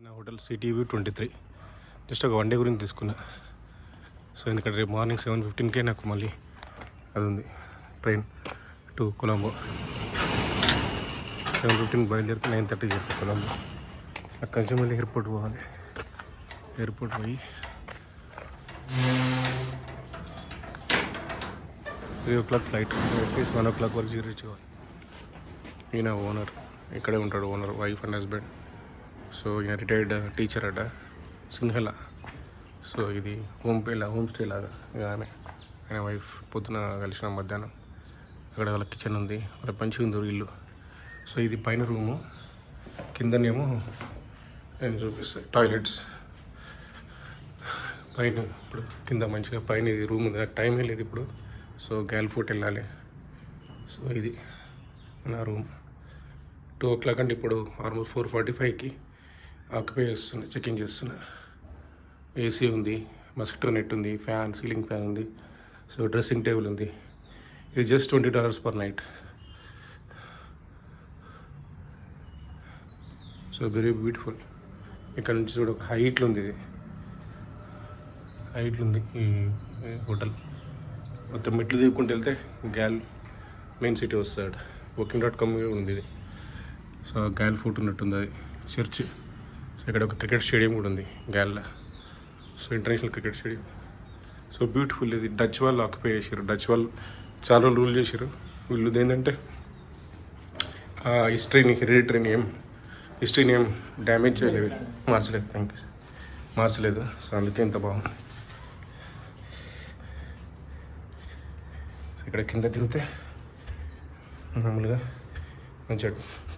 నా hotel CTV 23 just ఒక one day గురించి తీసుకున్నా. సో ఎందుకంటే రేపు మార్నింగ్ 7:15కే నాకు మళ్ళీ అది ఉంది ట్రైన్ టు కొలంబో. 7:15 బయలుదేరితే 9:30 చెప్తాను కొలంబో. అక్కడి నుంచి మళ్ళీ ఎయిర్పోర్ట్ పోవాలి. ఎయిర్పోర్ట్ పోయి 3 o'clock ఫ్లైట్, అట్లీస్ట్ 1 o'clock వరకు రీచ్ అవ్వాలి. ఈయన ఓనర్ ఇక్కడే ఉంటాడు, owner wife and husband. So ఈయన రిటైర్డ్ టీచర్ అట, సింహల. సో ఇది హోమ్ స్టే లాగా. ఇక ఆయన వైఫ్ పొద్దున కలిసిన మధ్యాహ్నం. అక్కడ వాళ్ళ కిచెన్ ఉంది, వాళ్ళ మంచిగా ఉంది ఇల్లు. సో ఇది పైన రూము, కిందనేమో నేను చూపిస్తాను టాయిలెట్స్. పైన ఇప్పుడు కింద మంచిగా పైన ఇది రూమ్ ఉంది. నాకు టైమే లేదు ఇప్పుడు. సో గ్యాల్ ఫోర్ట్ వెళ్ళాలి. సో ఇది నా రూమ్. 2 o'clock అంటే ఇప్పుడు ఆల్మోస్ట్ 4:45కి ఆక్యుపై చేస్తున్నా, చెకింగ్ చేస్తున్నా. ఏసీ ఉంది, మస్కిటో నెట్ ఉంది, ఫ్యాన్, సీలింగ్ ఫ్యాన్ ఉంది. సో డ్రెస్సింగ్ టేబుల్ ఉంది. ఇది just $20 per night. So very beautiful. ఇక్కడ నుంచి చూడ ఒక హైట్లో ఉంది, ఇది హైట్లో ఉంది ఈ హోటల్. మొత్తం మెట్లు దిగుకుంటూ వెళ్తే గ్యాల్ మెయిన్ సిటీ వస్తాడు. Booking.com ఉంది ఇది. సో గ్యాల్ ఫోర్ట్ ఉన్నట్టుంది, అది చర్చ్. సో ఇక్కడ ఒక క్రికెట్ స్టేడియం కూడా ఉంది గ్యాల్లో. So international cricket stadium. So beautiful. ఇది డచ్ వాళ్ళు ఆక్యుపై చేశారు. డచ్ వాళ్ళు చాలా రూల్ చేశారు. వీళ్ళు ఏంటంటే హిస్టరీని ఏం డ్యామేజ్ చేయలేదు, మార్చలేదు. సో అందుకే ఇంత బాగుంది. ఇక్కడ కింద తిరిగితే మామూలుగా మంచిగా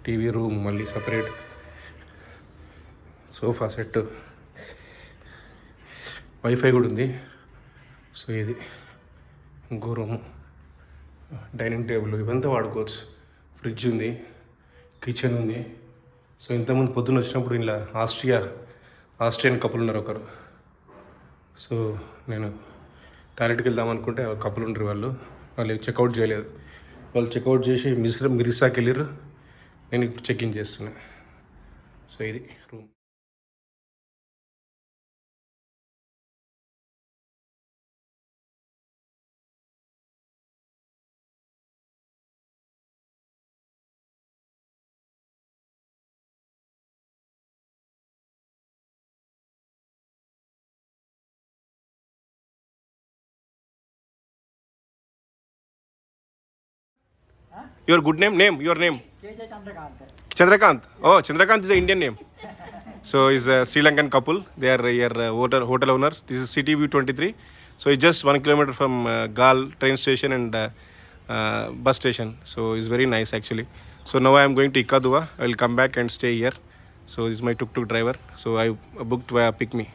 టీవీ రూమ్, మళ్ళీ సపరేట్ సోఫా సెట్, వైఫై కూడా ఉంది. సో ఇది ఇంకో రూము, డైనింగ్ టేబుల్ ఇవంతా వాడుకోవచ్చు. ఫ్రిడ్జ్ ఉంది, కిచెన్ ఉంది. సో ఇంతకుముందు పొద్దున్న వచ్చినప్పుడు ఇలా ఆస్ట్రియన్ కపుల్ ఉన్నారు ఒకరు. సో నేను టాయిలెట్కి వెళ్దాం అనుకుంటే కపుల్ ఉండరు, వాళ్ళు చెక్అవుట్ చేయలేదు. వాళ్ళు చెక్అవుట్ చేసి మిరిసాకి వెళ్ళారు. నేను ఇప్పుడు చెక్ఇన్ చేస్తున్నా. సో ఇది room. Your good name? Your name? Chandrakant. Oh, Chandrakant is an Indian name. So it's a Sri Lankan couple. They are your hotel owners. This is CTV 23. So it's just 1 kilometer from Gal train station and bus station. So it's very nice actually. So now I am going to Ikkaduva. I will come back and stay here. So this is my tuk-tuk driver. So I booked via Pick Me.